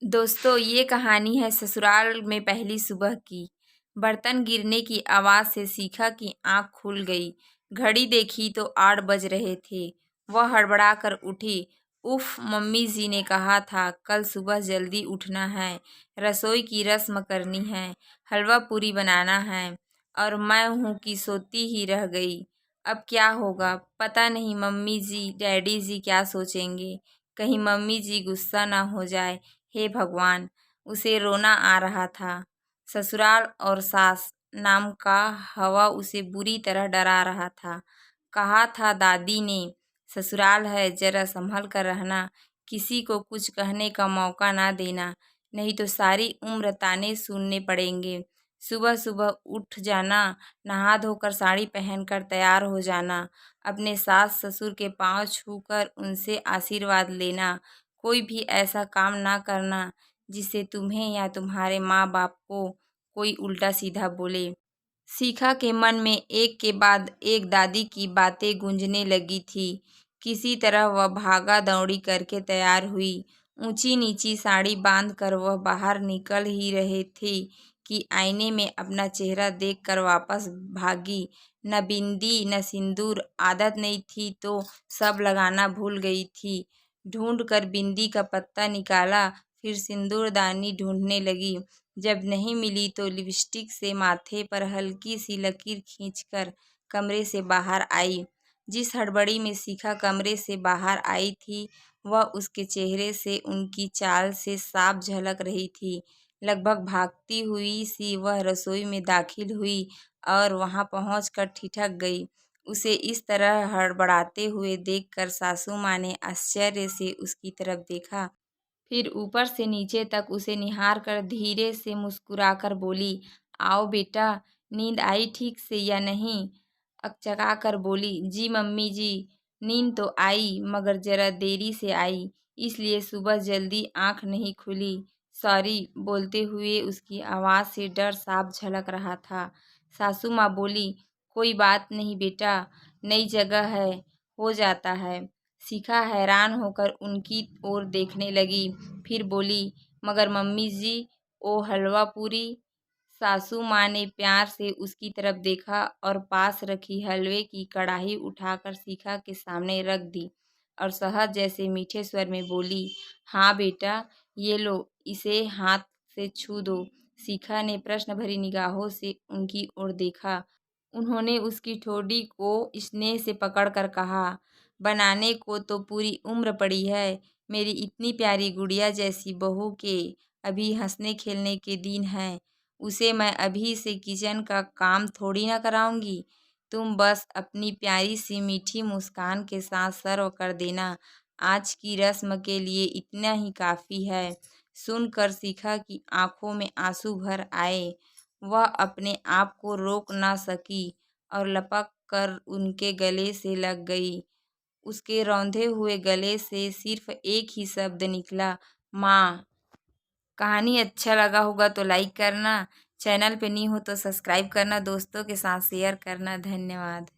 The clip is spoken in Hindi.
दोस्तों, ये कहानी है ससुराल में पहली सुबह की। बर्तन गिरने की आवाज़ से शिखा की आंख खुल गई। घड़ी देखी तो 8 बज रहे थे। वह हड़बड़ा कर उठी। उफ, मम्मी जी ने कहा था कल सुबह जल्दी उठना है, रसोई की रस्म करनी है, हलवा पूरी बनाना है, और मैं हूँ कि सोती ही रह गई। अब क्या होगा पता नहीं। मम्मी जी डैडी जी क्या सोचेंगे, कहीं मम्मी जी गुस्सा ना हो जाए। हे भगवान, उसे रोना आ रहा था। ससुराल और सास नाम का हवा उसे बुरी तरह डरा रहा था। कहा था दादी ने, ससुराल है, जरा संभल कर रहना, किसी को कुछ कहने का मौका ना देना, नहीं तो सारी उम्र ताने सुनने पड़ेंगे। सुबह सुबह उठ जाना, नहा धोकर साड़ी पहनकर तैयार हो जाना, अपने सास ससुर के पांव छूकर उनसे आशीर्वाद लेना। कोई भी ऐसा काम ना करना जिससे तुम्हें या तुम्हारे माँ बाप को कोई उल्टा सीधा बोले। शिखा के मन में एक के बाद एक दादी की बातें गूंजने लगी थी। किसी तरह वह भागा दौड़ी करके तैयार हुई। ऊंची नीची साड़ी बांधकर वह बाहर निकल ही रहे थे कि आईने में अपना चेहरा देखकर वापस भागी। न बिंदी न सिंदूर, आदत नहीं थी तो सब लगाना भूल गई थी। ढूंढ कर बिंदी का पत्ता निकाला, फिर सिंदूरदानी ढूंढने लगी। जब नहीं मिली तो लिपस्टिक से माथे पर हल्की सी लकीर खींचकर कमरे से बाहर आई। जिस हड़बड़ी में शिखा कमरे से बाहर आई थी, वह उसके चेहरे से, उनकी चाल से साफ झलक रही थी। लगभग भागती हुई सी वह रसोई में दाखिल हुई और वहां पहुंचकर ठिठक गई। उसे इस तरह हड़बड़ाते हुए देखकर सासू माँ ने आश्चर्य से उसकी तरफ देखा। फिर ऊपर से नीचे तक उसे निहार कर धीरे से मुस्कुराकर बोली, आओ बेटा, नींद आई ठीक से या नहीं? अकचका कर बोली, जी मम्मी जी, नींद तो आई मगर जरा देरी से आई, इसलिए सुबह जल्दी आंख नहीं खुली। सॉरी। बोलते हुए उसकी आवाज़ से डर साफ झलक रहा था। सासू माँ बोली, कोई बात नहीं बेटा, नई जगह है, हो जाता है। शिखा हैरान होकर उनकी ओर देखने लगी, फिर बोली, मगर मम्मी जी, ओ हलवा पूरी? सासू माँ ने प्यार से उसकी तरफ देखा और पास रखी हलवे की कढ़ाई उठाकर शिखा के सामने रख दी और सहज जैसे मीठे स्वर में बोली, हाँ बेटा, ये लो, इसे हाथ से छू दो। शिखा ने प्रश्न भरी निगाहों से उनकी ओर देखा। उन्होंने उसकी ठोड़ी को स्नेह से पकड़कर कहा, बनाने को तो पूरी उम्र पड़ी है, मेरी इतनी प्यारी गुड़िया जैसी बहू के अभी हंसने खेलने के दिन हैं। उसे मैं अभी से किचन का काम थोड़ी ना कराऊंगी। तुम बस अपनी प्यारी सी मीठी मुस्कान के साथ सर्व कर देना। आज की रस्म के लिए इतना ही काफ़ी है। सुनकर शिखा की आंखों में आंसू भर आए। वह अपने आप को रोक ना सकी और लपक कर उनके गले से लग गई। उसके रौंदे हुए गले से सिर्फ एक ही शब्द निकला, माँ। कहानी अच्छा लगा होगा तो लाइक करना, चैनल पे न्यू हो तो सब्सक्राइब करना, दोस्तों के साथ शेयर करना। धन्यवाद।